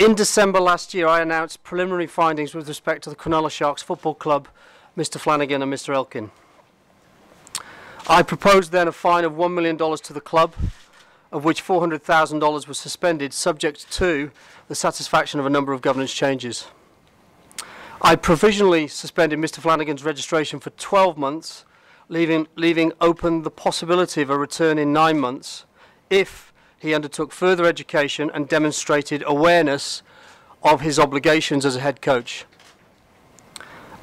In December last year, I announced preliminary findings with respect to the Cronulla Sharks Football Club, Mr Flanagan and Mr Elkin. I proposed then a fine of $1 million to the club, of which $400,000 was suspended, subject to the satisfaction of a number of governance changes. I provisionally suspended Mr Flanagan's registration for 12 months, leaving open the possibility of a return in 9 months if he undertook further education and demonstrated awareness of his obligations as a head coach.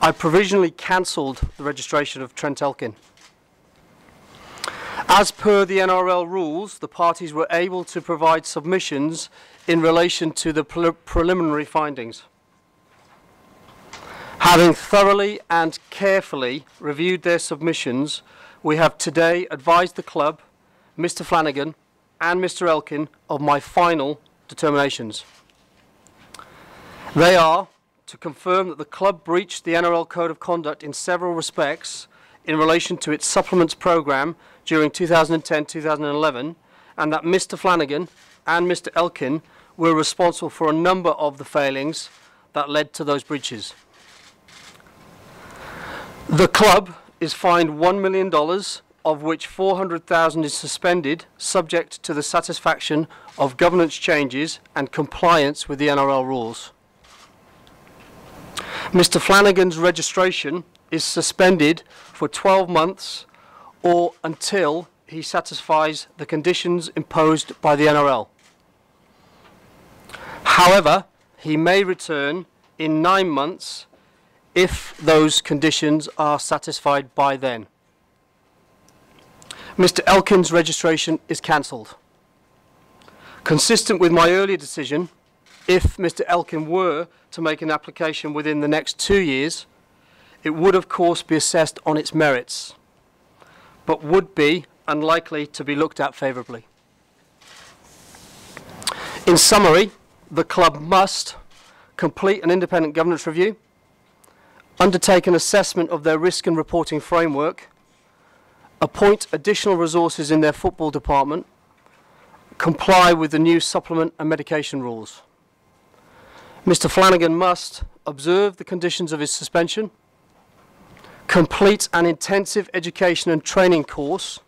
I provisionally cancelled the registration of Trent Elkin. As per the NRL rules, the parties were able to provide submissions in relation to the preliminary findings. Having thoroughly and carefully reviewed their submissions, we have today advised the club, Mr Flanagan and Mr Elkin, of my final determinations. They are to confirm that the club breached the NRL Code of Conduct in several respects in relation to its supplements programme during 2010-2011, and that Mr Flanagan and Mr Elkin were responsible for a number of the failings that led to those breaches. The club is fined $1 million, of which $400,000 is suspended, subject to the satisfaction of governance changes and compliance with the NRL rules. Mr Flanagan's registration is suspended for 12 months or until he satisfies the conditions imposed by the NRL. However, he may return in 9 months if those conditions are satisfied by then. Mr Elkin's registration is cancelled. Consistent with my earlier decision, if Mr Elkin were to make an application within the next 2 years, it would of course be assessed on its merits, but would be unlikely to be looked at favourably. In summary, the club must complete an independent governance review, undertake an assessment of their risk and reporting framework, appoint additional resources in their football department, comply with the new supplement and medication rules. Mr Flanagan must observe the conditions of his suspension, complete an intensive education and training course,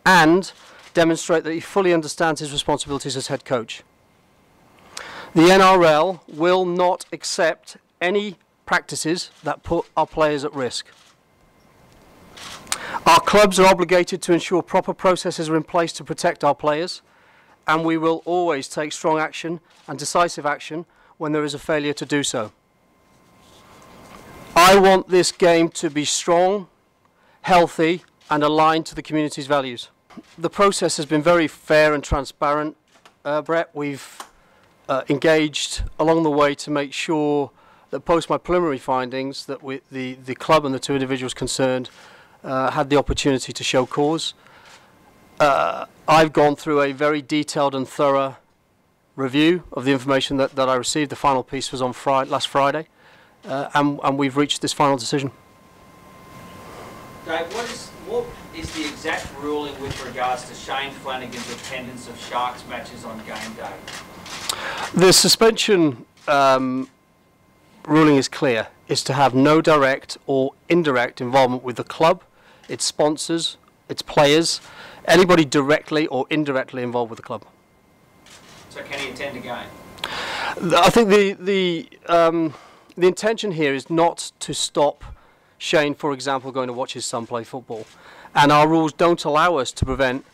and demonstrate that he fully understands his responsibilities as head coach. The NRL will not accept any practices that put our players at risk. Our clubs are obligated to ensure proper processes are in place to protect our players, and we will always take strong action and decisive action when there is a failure to do so. I want this game to be strong, healthy, and aligned to the community's values. The process has been very fair and transparent, Brett. We've engaged along the way to make sure that post my preliminary findings that the club and the two individuals concerned had the opportunity to show cause. I've gone through a very detailed and thorough review of the information that I received. The final piece was on last Friday, and we've reached this final decision. Dave, what is the exact ruling with regards to Shane Flanagan's attendance of Sharks matches on game day? The suspension ruling is clear. It's to have no direct or indirect involvement with the club, its sponsors, its players, anybody directly or indirectly involved with the club. So can he attend a game? I think the intention here is not to stop Shane, for example, going to watch his son play football. And our rules don't allow us to prevent,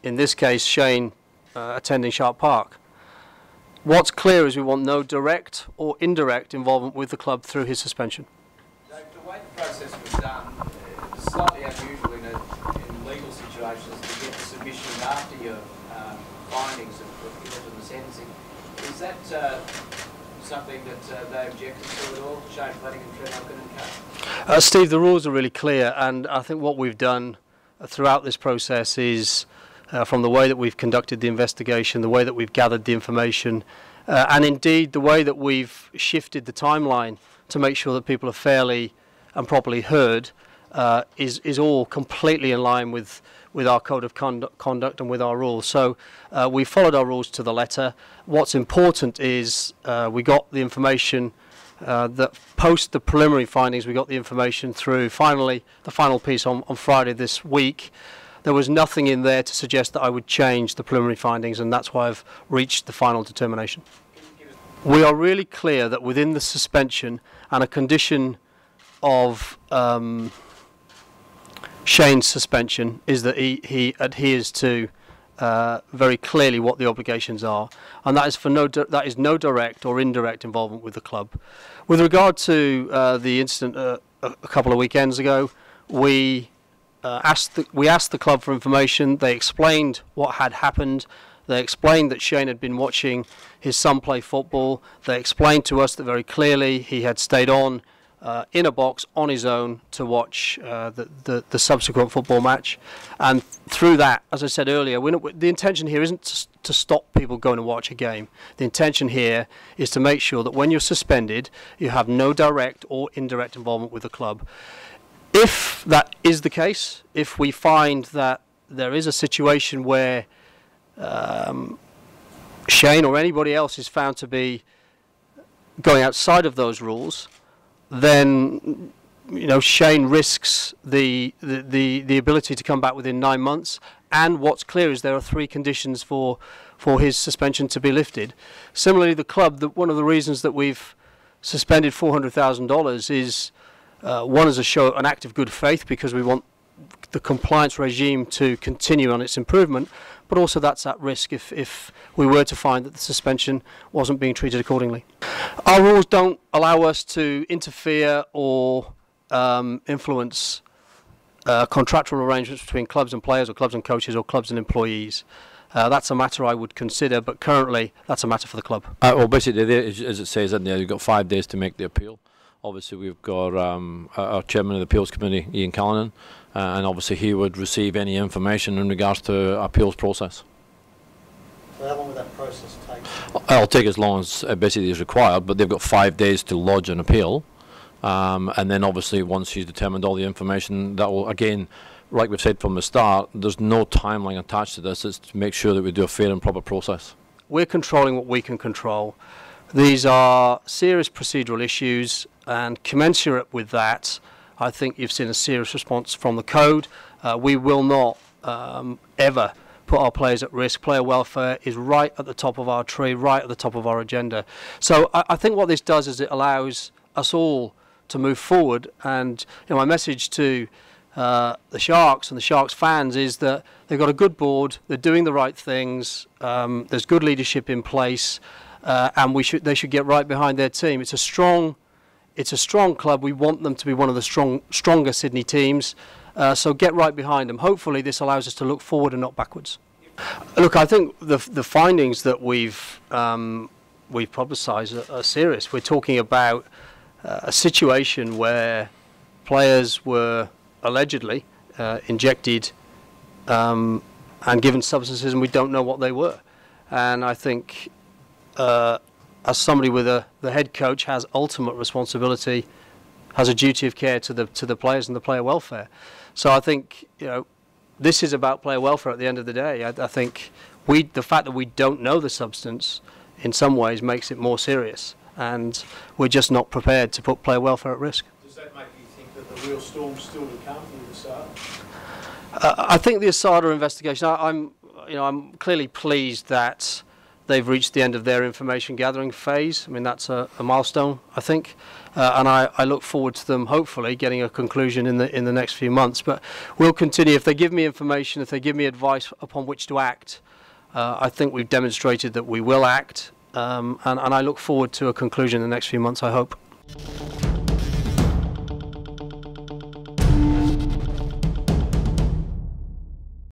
in this case, Shane attending Shark Park. What's clear is we want no direct or indirect involvement with the club through his suspension. Dave, the way the process was done, it's slightly unusual in legal situations to get the submission after your findings of the sentencing. Is that something that they objected to at all, Shane Flanagan, Trent Elkin and Co? Steve, the rules are really clear, and I think what we've done throughout this process is from the way that we've conducted the investigation, the way that we've gathered the information, and indeed the way that we've shifted the timeline to make sure that people are fairly and properly heard. is all completely in line with our code of conduct and with our rules. So we followed our rules to the letter. What's important is we got the information that post the preliminary findings, we got the information through finally the final piece on Friday this week. There was nothing in there to suggest that I would change the preliminary findings, and that's why I've reached the final determination. We are really clear that within the suspension and a condition of Shane's suspension is that he adheres to very clearly what the obligations are, and that is that is no direct or indirect involvement with the club. With regard to the incident a couple of weekends ago, we asked the club for information. They explained what had happened. They explained that Shane had been watching his son play football. They explained to us that very clearly he had stayed on in a box on his own to watch the subsequent football match. And through that, as I said earlier, the intention here isn't to stop people going to watch a game. The intention here is to make sure that when you're suspended, you have no direct or indirect involvement with the club. If that is the case, if we find that there is a situation where Shane or anybody else is found to be going outside of those rules, then Shane risks the ability to come back within 9 months. And what's clear is there are 3 conditions for his suspension to be lifted. Similarly, the club, one of the reasons that we've suspended $400,000 is one is an act of good faith, because we want the compliance regime to continue on its improvement, but also that's at risk if we were to find that the suspension wasn't being treated accordingly. Our rules don't allow us to interfere or influence contractual arrangements between clubs and players, or clubs and coaches, or clubs and employees. That's a matter I would consider, but currently that's a matter for the club. Well, basically, as it says in there, you've got 5 days to make the appeal. Obviously, we've got our chairman of the appeals committee, Ian Callanan, and obviously he would receive any information in regards to appeals process. So how long will that process take? It'll take as long as basically is required, but they've got 5 days to lodge an appeal, and then obviously once he's determined all the information, that will, again, like we've said from the start, there's no timeline attached to this. It's to make sure that we do a fair and proper process. We're controlling what we can control. These are serious procedural issues, and commensurate with that, I think you've seen a serious response from the code. We will not ever put our players at risk. Player welfare is right at the top of our tree, right at the top of our agenda. So I think what this does is it allows us all to move forward, and my message to the Sharks and the Sharks fans is that they've got a good board, they're doing the right things, there's good leadership in place, and they should get right behind their team. It's a strong club. We want them to be one of the stronger Sydney teams. So get right behind them. Hopefully this allows us to look forward and not backwards. Look, I think the findings that we've publicised are serious. We're talking about a situation where players were allegedly injected and given substances, and we don't know what they were. And I think as somebody with the head coach has ultimate responsibility, has a duty of care to the players and the player welfare. So I think this is about player welfare at the end of the day. I think the fact that we don't know the substance in some ways makes it more serious, and we're just not prepared to put player welfare at risk. Does that make you think that the real storm's still to come with ASADA? I think the ASADA investigation, I'm clearly pleased that they've reached the end of their information gathering phase. I mean, that's a milestone, I think, and I look forward to them hopefully getting a conclusion in the next few months. But we'll continue. If they give me information, if they give me advice upon which to act, I think we've demonstrated that we will act, and I look forward to a conclusion in the next few months, I hope.